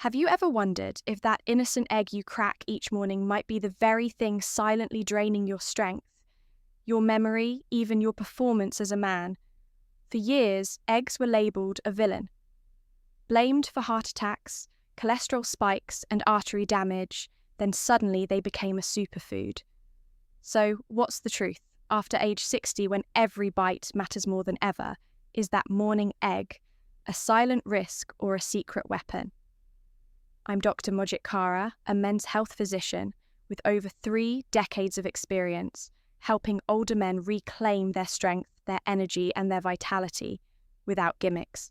Have you ever wondered if that innocent egg you crack each morning might be the very thing silently draining your strength, your memory, even your performance as a man? For years, eggs were labelled a villain. Blamed for heart attacks, cholesterol spikes, and artery damage, then suddenly they became a superfood. So, what's the truth? After age 60, when every bite matters more than ever, is that morning egg a silent risk or a secret weapon? I'm Dr. Mojit Kara, a men's health physician with over 3 decades of experience helping older men reclaim their strength, their energy, and their vitality without gimmicks.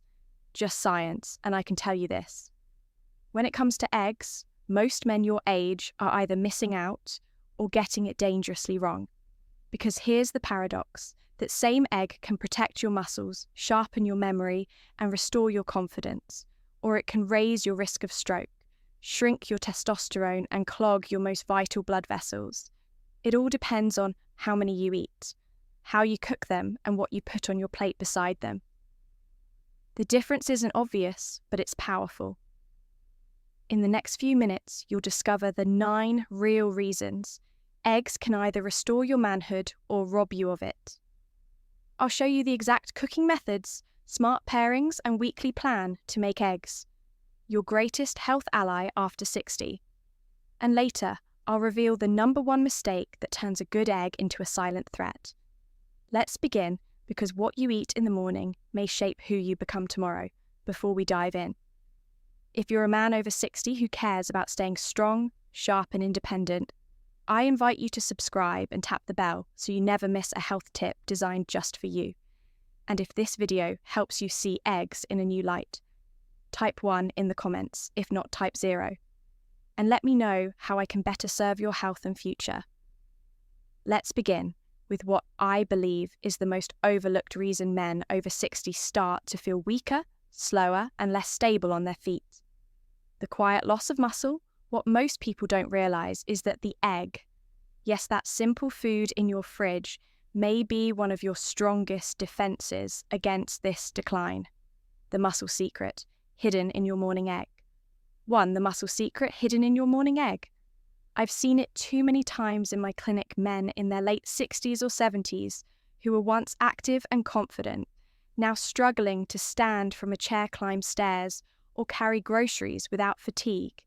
Just science, and I can tell you this. When it comes to eggs, most men your age are either missing out or getting it dangerously wrong. Because here's the paradox: that same egg can protect your muscles, sharpen your memory, and restore your confidence, or it can raise your risk of stroke, shrink your testosterone, and clog your most vital blood vessels. It all depends on how many you eat, how you cook them, and what you put on your plate beside them. The difference isn't obvious, but it's powerful. In the next few minutes, you'll discover the 9 real reasons eggs can either restore your manhood or rob you of it. I'll show you the exact cooking methods, smart pairings, and weekly plan to make eggs your greatest health ally after 60. And later, I'll reveal the #1 mistake that turns a good egg into a silent threat. Let's begin, because what you eat in the morning may shape who you become tomorrow, before we dive in. If you're a man over 60 who cares about staying strong, sharp, and independent, I invite you to subscribe and tap the bell so you never miss a health tip designed just for you. And if this video helps you see eggs in a new light, type 1 in the comments, if not type 0. And let me know how I can better serve your health and future. Let's begin with what I believe is the most overlooked reason men over 60 start to feel weaker, slower, and less stable on their feet. The quiet loss of muscle. What most people don't realize is that the egg, yes, that simple food in your fridge, may be one of your strongest defenses against this decline. The muscle secret, hidden in your morning egg. The muscle secret hidden in your morning egg. I've seen it too many times in my clinic: men in their late 60s or 70s who were once active and confident, now struggling to stand from a chair, climb stairs, or carry groceries without fatigue.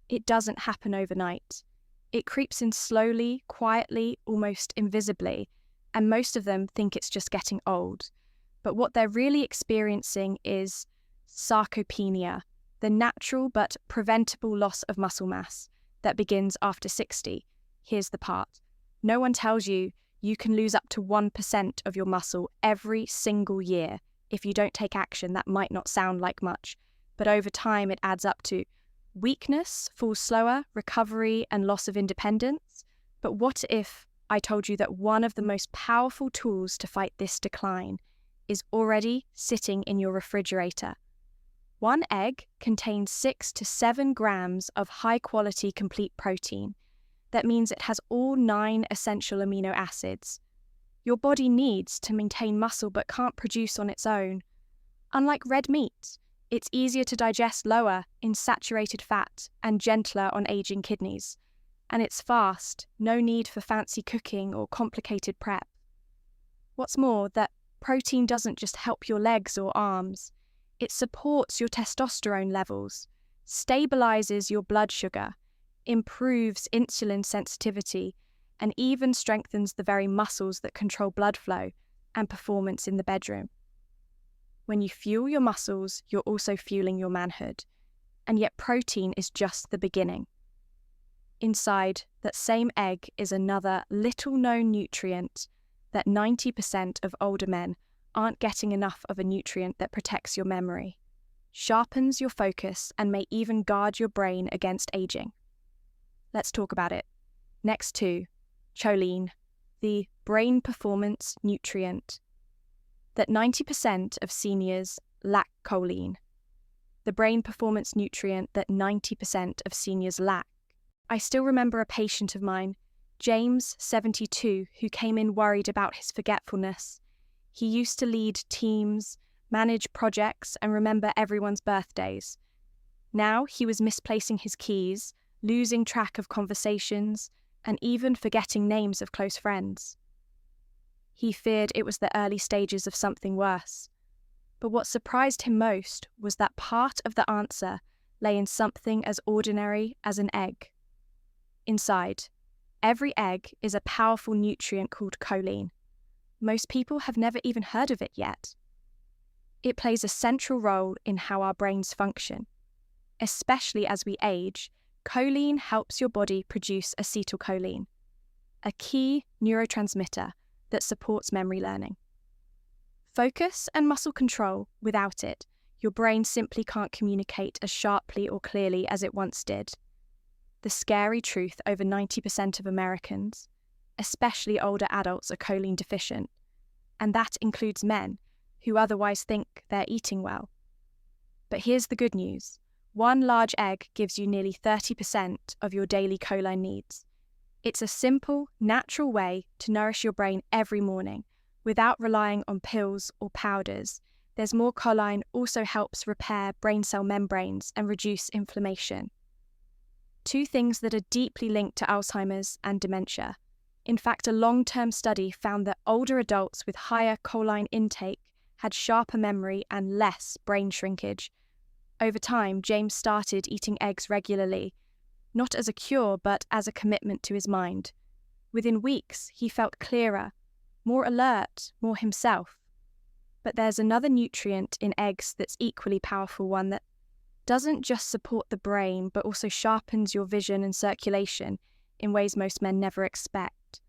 It doesn't happen overnight. It creeps in slowly, quietly, almost invisibly, and most of them think it's just getting old. But what they're really experiencing is sarcopenia, the natural but preventable loss of muscle mass that begins after 60. Here's the part. No one tells you you can lose up to 1% of your muscle every single year. If you don't take action, that might not sound like much, but over time it adds up to weakness, falls slower, recovery, and loss of independence. But what if I told you that one of the most powerful tools to fight this decline is already sitting in your refrigerator? One egg contains 6 to 7 grams of high-quality complete protein. That means it has all 9 essential amino acids your body needs to maintain muscle but can't produce on its own. Unlike red meat, it's easier to digest, lower in saturated fat, and gentler on aging kidneys. And it's fast, no need for fancy cooking or complicated prep. What's more, that protein doesn't just help your legs or arms. It supports your testosterone levels, stabilizes your blood sugar, improves insulin sensitivity, and even strengthens the very muscles that control blood flow and performance in the bedroom. When you fuel your muscles, you're also fueling your manhood. And yet protein is just the beginning. Inside that same egg is another little-known nutrient that 90% of older men aren't getting enough of, a nutrient that protects your memory, sharpens your focus, and may even guard your brain against aging. Let's talk about it. Next to choline, the brain performance nutrient that 90% of seniors lack. Choline, the brain performance nutrient that 90% of seniors lack. I still remember a patient of mine, James, 72, who came in worried about his forgetfulness. He used to lead teams, manage projects, and remember everyone's birthdays. Now he was misplacing his keys, losing track of conversations, and even forgetting names of close friends. He feared it was the early stages of something worse. But what surprised him most was that part of the answer lay in something as ordinary as an egg. Inside, every egg is a powerful nutrient called choline. Most people have never even heard of it yet. It plays a central role in how our brains function. Especially as we age, choline helps your body produce acetylcholine, a key neurotransmitter that supports memory learning. Focus and muscle control, without it, your brain simply can't communicate as sharply or clearly as it once did. The scary truth: over 90% of Americans, especially older adults, are choline deficient, and that includes men who otherwise think they're eating well. But here's the good news. One large egg gives you nearly 30% of your daily choline needs. It's a simple, natural way to nourish your brain every morning without relying on pills or powders. There's more choline also helps repair brain cell membranes and reduce inflammation. Two things that are deeply linked to Alzheimer's and dementia. In fact, a long-term study found that older adults with higher choline intake had sharper memory and less brain shrinkage. Over time, James started eating eggs regularly, not as a cure, but as a commitment to his mind. Within weeks, he felt clearer, more alert, more himself. But there's another nutrient in eggs that's equally powerful, one that doesn't just support the brain, but also sharpens your vision and circulation in ways most men never expect.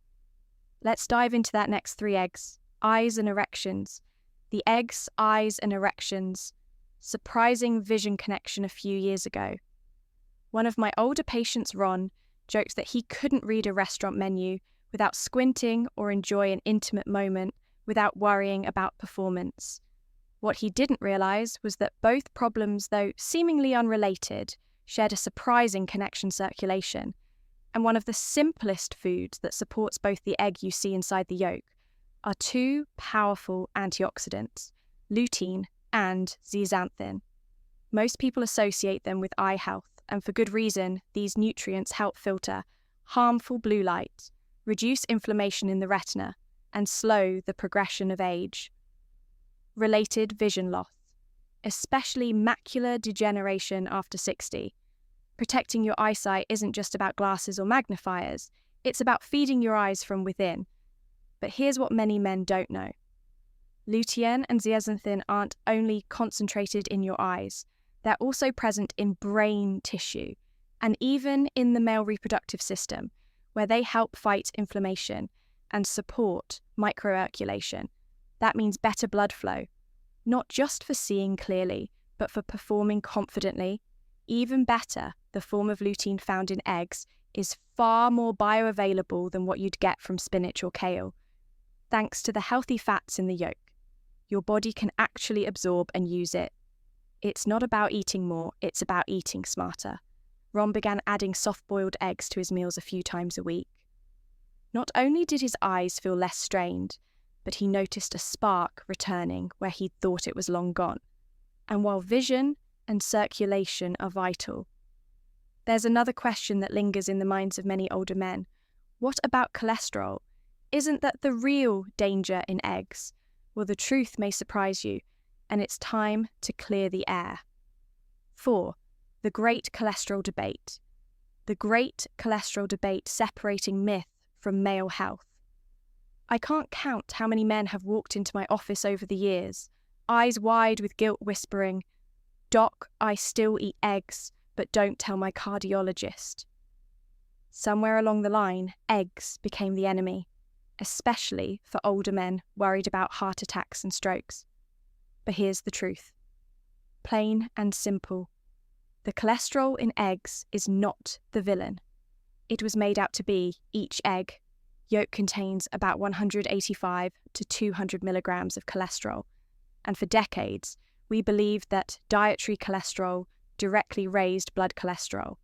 Let's dive into that next three eggs: eyes and erections. The eggs, eyes, and erections. Surprising vision connection a few years ago. One of my older patients, Ron, joked that he couldn't read a restaurant menu without squinting or enjoy an intimate moment without worrying about performance. What he didn't realize was that both problems, though seemingly unrelated, shared a surprising connection: circulation. And one of the simplest foods that supports both the egg you see inside the yolk are two powerful antioxidants, lutein and zeaxanthin. Most people associate them with eye health, and for good reason. These nutrients help filter harmful blue light, reduce inflammation in the retina, and slow the progression of age. Related vision loss, especially macular degeneration after 60. Protecting your eyesight isn't just about glasses or magnifiers, it's about feeding your eyes from within. But here's what many men don't know. Lutein and zeaxanthin aren't only concentrated in your eyes, they're also present in brain tissue, and even in the male reproductive system, where they help fight inflammation and support microirculation. That means better blood flow, not just for seeing clearly, but for performing confidently. Even better, the form of lutein found in eggs is far more bioavailable than what you'd get from spinach or kale. Thanks to the healthy fats in the yolk, your body can actually absorb and use it. It's not about eating more, it's about eating smarter. Ron began adding soft-boiled eggs to his meals a few times a week. Not only did his eyes feel less strained, but he noticed a spark returning where he'd thought it was long gone. And while vision and circulation are vital, there's another question that lingers in the minds of many older men. What about cholesterol? Isn't that the real danger in eggs? Well, the truth may surprise you, and it's time to clear the air. 4. The great cholesterol debate. The great cholesterol debate separating myth from male health. I can't count how many men have walked into my office over the years, eyes wide with guilt, whispering, "Doc, I still eat eggs, but don't tell my cardiologist." Somewhere along the line, eggs became the enemy, especially for older men worried about heart attacks and strokes. But here's the truth. Plain and simple. The cholesterol in eggs is not the villain. It was made out to be. Each egg yolk contains about 185 to 200 milligrams of cholesterol. And for decades, we believed that dietary cholesterol directly raised blood cholesterol.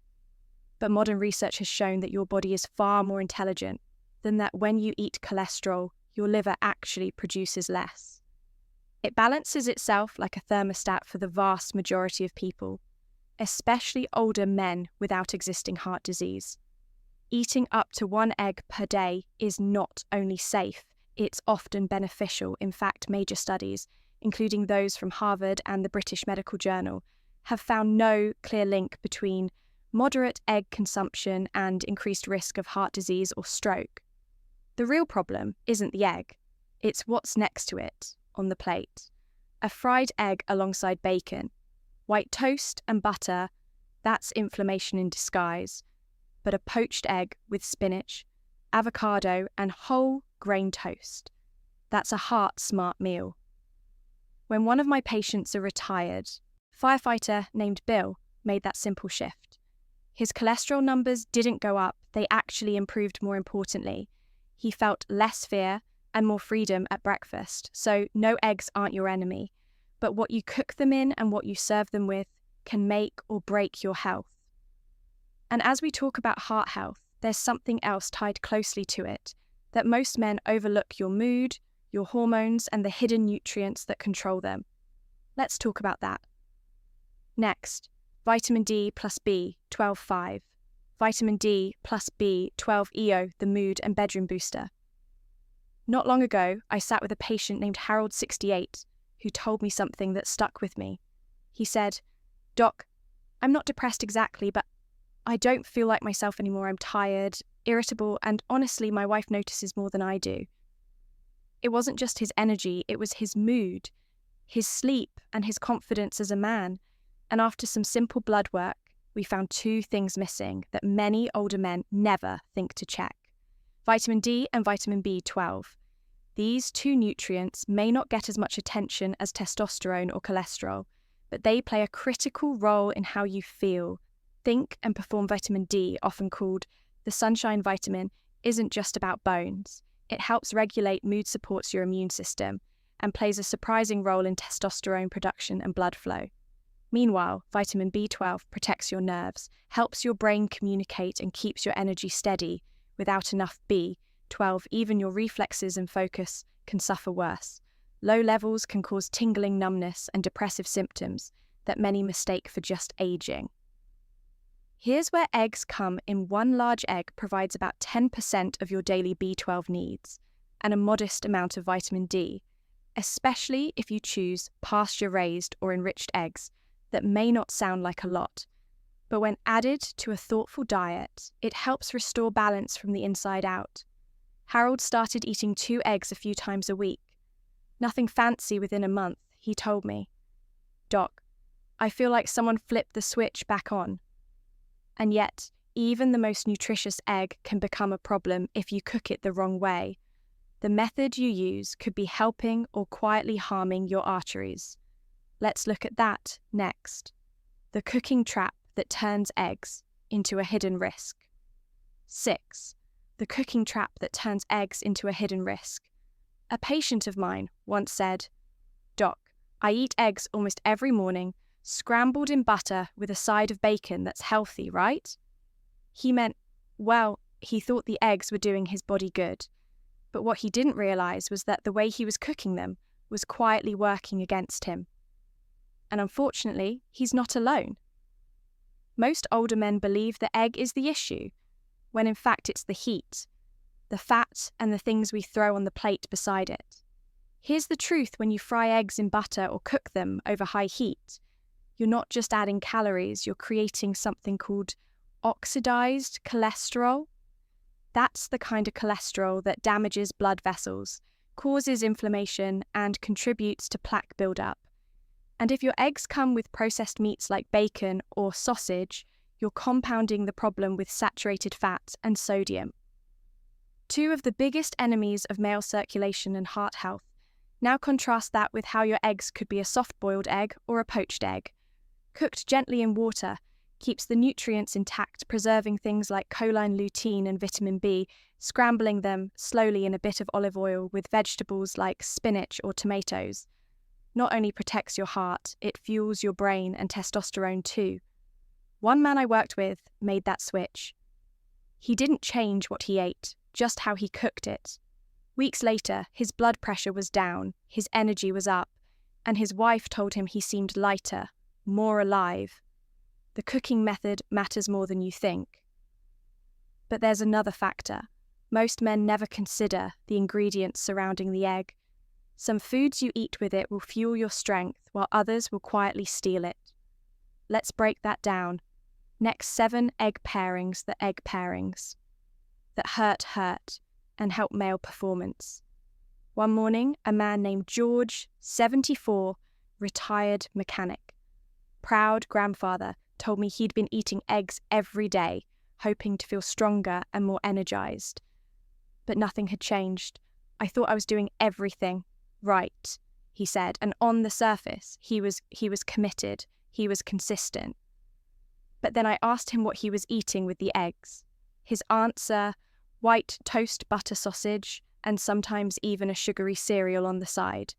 But modern research has shown that your body is far more intelligent than that. When you eat cholesterol, your liver actually produces less. It balances itself like a thermostat for the vast majority of people. especially older men without existing heart disease. Eating up to 1 egg per day is not only safe, it's often beneficial. In fact, major studies, including those from Harvard and the British Medical Journal, have found no clear link between moderate egg consumption and increased risk of heart disease or stroke. The real problem isn't the egg, it's what's next to it on the plate. A fried egg alongside bacon, white toast and butter, that's inflammation in disguise. But a poached egg with spinach, avocado, and whole grain toast, that's a heart-smart meal. When one of my patients, a retired firefighter named Bill, made that simple shift, his cholesterol numbers didn't go up, they actually improved. More importantly, he felt less fear and more freedom at breakfast. So no eggs aren't your enemy, but what you cook them in and what you serve them with can make or break your health. And as we talk about heart health, there's something else tied closely to it, that most men overlook: your mood, your hormones, and the hidden nutrients that control them. Let's talk about that. Next, vitamin D plus B, 12-5. Vitamin D plus B, 12-EO, the mood and bedroom booster. Not long ago, I sat with a patient named Harold, 68, who told me something that stuck with me. He said, "Doc, I'm not depressed exactly, but I don't feel like myself anymore. I'm tired, irritable, and honestly, my wife notices more than I do." It wasn't just his energy, it was his mood, his sleep, and his confidence as a man. And after some simple blood work, we found 2 things missing that many older men never think to check: vitamin D and vitamin B12. These 2 nutrients may not get as much attention as testosterone or cholesterol, but they play a critical role in how you feel, think, and perform. Vitamin D, often called the sunshine vitamin, isn't just about bones. It helps regulate mood, supports your immune system, and plays a surprising role in testosterone production and blood flow. Meanwhile, vitamin B12 protects your nerves, helps your brain communicate, and keeps your energy steady. Without enough B12, even your reflexes and focus can suffer worse. Low levels can cause tingling, numbness, and depressive symptoms that many mistake for just aging. Here's where eggs come in. 1 large egg provides about 10% of your daily B12 needs, and a modest amount of vitamin D, especially if you choose pasture-raised or enriched eggs that may not sound like a lot. But when added to a thoughtful diet, it helps restore balance from the inside out. Harold started eating 2 eggs a few times a week. Nothing fancy within a month, he told me. "Doc, I feel like someone flipped the switch back on." And yet, even the most nutritious egg can become a problem if you cook it the wrong way. The method you use could be helping or quietly harming your arteries. Let's look at that next. The cooking trap that turns eggs into a hidden risk. 6. The cooking trap that turns eggs into a hidden risk. A patient of mine once said, "Doc, I eat eggs almost every morning, scrambled in butter with a side of bacon. That's healthy, right?" He meant, well, he thought the eggs were doing his body good. But what he didn't realize was that the way he was cooking them was quietly working against him. And unfortunately, he's not alone. Most older men believe the egg is the issue, when in fact it's the heat, the fat, and the things we throw on the plate beside it. Here's the truth: when you fry eggs in butter or cook them over high heat, you're not just adding calories, you're creating something called oxidized cholesterol. That's the kind of cholesterol that damages blood vessels, causes inflammation, and contributes to plaque buildup. And if your eggs come with processed meats like bacon or sausage, you're compounding the problem with saturated fat and sodium. 2 of the biggest enemies of male circulation and heart health. Now contrast that with how your eggs could be a soft-boiled egg or a poached egg. Cooked gently in water keeps the nutrients intact, preserving things like choline, lutein, and vitamin B. Scrambling them slowly in a bit of olive oil with vegetables like spinach or tomatoes not only protects your heart, it fuels your brain and testosterone too. One man I worked with made that switch. He didn't change what he ate, just how he cooked it. Weeks later, his blood pressure was down, his energy was up, and his wife told him he seemed lighter, more alive. The cooking method matters more than you think. But there's another factor. Most men never consider the ingredients surrounding the egg. Some foods you eat with it will fuel your strength, while others will quietly steal it. Let's break that down. Next, 7 egg pairings that hurt and help male performance. One morning, a man named George, 74, retired mechanic, proud grandfather, told me he'd been eating eggs every day, hoping to feel stronger and more energized. But nothing had changed. I thought I was doing everything right, he said, and on the surface, he was committed, he was consistent. But then I asked him what he was eating with the eggs. His answer, white toast butter sausage, and sometimes even a sugary cereal on the side.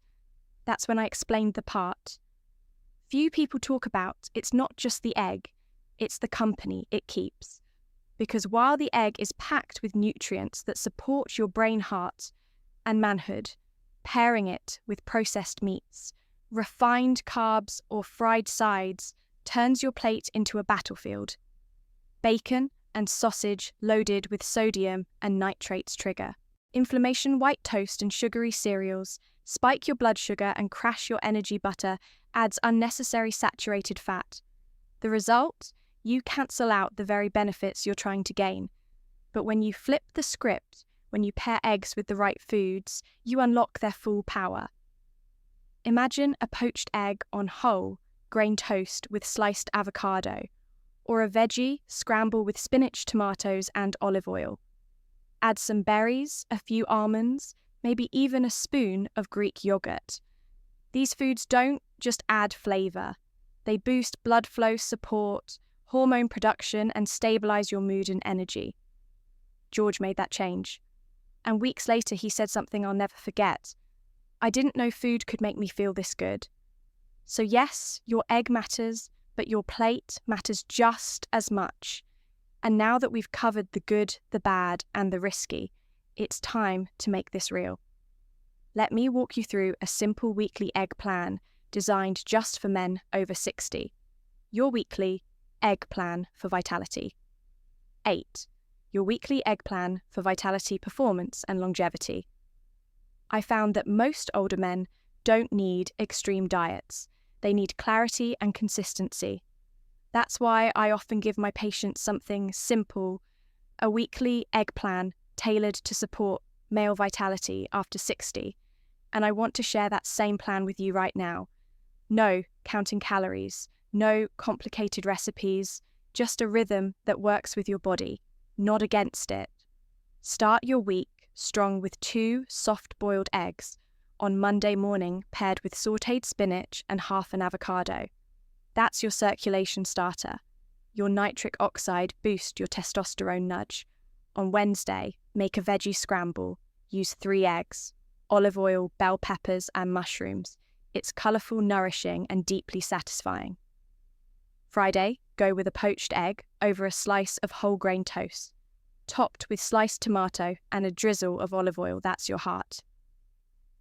That's when I explained the part. Few people talk about it's not just the egg, it's the company it keeps. Because while the egg is packed with nutrients that support your brain, heart, and manhood, pairing it with processed meats, refined carbs, or fried sides turns your plate into a battlefield. Bacon and sausage loaded with sodium and nitrates trigger. Inflammation, white toast and sugary cereals spike your blood sugar and crash your energy. Butter adds unnecessary saturated fat. The result? You cancel out the very benefits you're trying to gain. But when you flip the script, when you pair eggs with the right foods, you unlock their full power. Imagine a poached egg on whole grain toast with sliced avocado, or a veggie scramble with spinach, tomatoes, and olive oil. Add some berries, a few almonds, maybe even a spoon of Greek yogurt. These foods don't just add flavor. They boost blood flow, support hormone production, and stabilize your mood and energy. George made that change. And weeks later, he said something I'll never forget. I didn't know food could make me feel this good. So yes, your egg matters, but your plate matters just as much. And now that we've covered the good, the bad, and the risky, it's time to make this real. Let me walk you through a simple weekly egg plan designed just for men over 60. Your weekly egg plan for vitality. 8. Your weekly egg plan for vitality, performance, and longevity. I found that most older men don't need extreme diets. They need clarity and consistency. That's why I often give my patients something simple, a weekly egg plan tailored to support male vitality after 60. And I want to share that same plan with you right now. No counting calories, no complicated recipes, just a rhythm that works with your body, not against it. Start your week strong with 2 soft-boiled eggs on Monday morning paired with sautéed spinach and half an avocado. That's your circulation starter. Your nitric oxide boost your testosterone nudge. On Wednesday, make a veggie scramble. Use 3 eggs, olive oil, bell peppers, and mushrooms. It's colourful, nourishing, and deeply satisfying. Friday, go with a poached egg over a slice of whole grain toast, topped with sliced tomato and a drizzle of olive oil. That's your heart.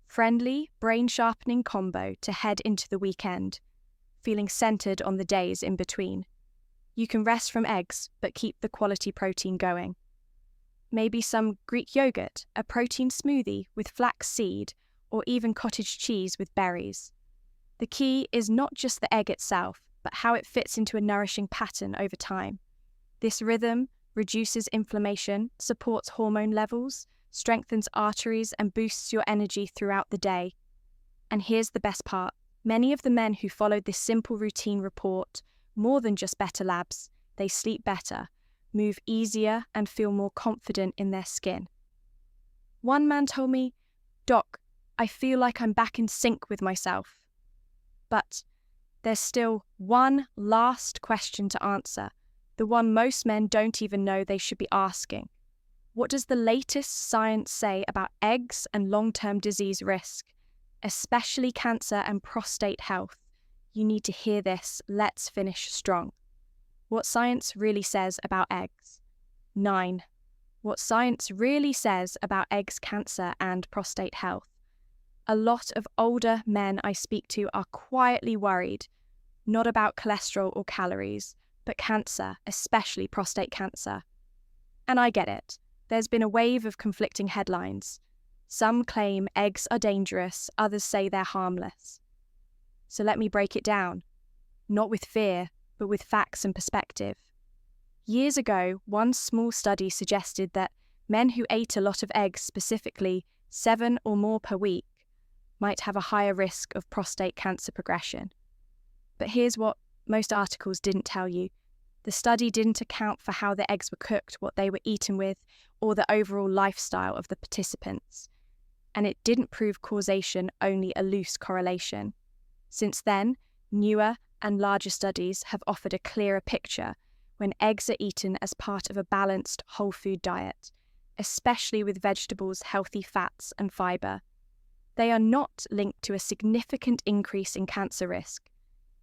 Friendly, brain-sharpening combo to head into the weekend, feeling centered on the days in between. You can rest from eggs, but keep the quality protein going. Maybe some Greek yogurt, a protein smoothie with flax seed, or even cottage cheese with berries. The key is not just the egg itself, but how it fits into a nourishing pattern over time. This rhythm reduces inflammation, supports hormone levels, strengthens arteries, and boosts your energy throughout the day. And here's the best part. Many of the men who followed this simple routine report more than just better labs. They sleep better, move easier, and feel more confident in their skin. One man told me, "Doc, I feel like I'm back in sync with myself." But there's still one last question to answer, the one most men don't even know they should be asking. What does the latest science say about eggs and long-term disease risk, especially cancer and prostate health? You need to hear this. Let's finish strong. What science really says about eggs. 9. What science really says about eggs, cancer, and prostate health. A lot of older men I speak to are quietly worried, not about cholesterol or calories, but cancer, especially prostate cancer. And I get it. There's been a wave of conflicting headlines. Some claim eggs are dangerous, others say they're harmless. So let me break it down. Not with fear, but with facts and perspective. Years ago, one small study suggested that men who ate a lot of eggs, specifically 7 or more per week, might have a higher risk of prostate cancer progression. But here's what most articles didn't tell you. The study didn't account for how the eggs were cooked, what they were eaten with, or the overall lifestyle of the participants. And it didn't prove causation, only a loose correlation. Since then, newer and larger studies have offered a clearer picture when eggs are eaten as part of a balanced whole food diet, especially with vegetables, healthy fats and fibre. They are not linked to a significant increase in cancer risk.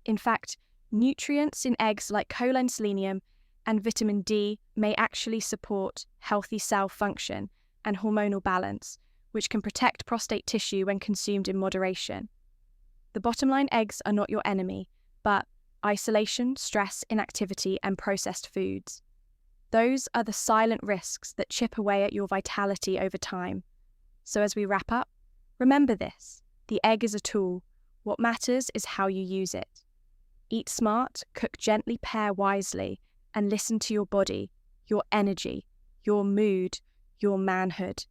In fact, nutrients in eggs like choline, selenium, and vitamin D may actually support healthy cell function and hormonal balance, which can protect prostate tissue when consumed in moderation. The bottom line, eggs are not your enemy, but isolation, stress, inactivity, and processed foods. Those are the silent risks that chip away at your vitality over time. So as we wrap up, remember this: the egg is a tool. What matters is how you use it. Eat smart, cook gently, pair wisely, and listen to your body, your energy, your mood, your manhood.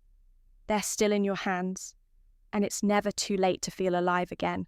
They're still in your hands, and it's never too late to feel alive again.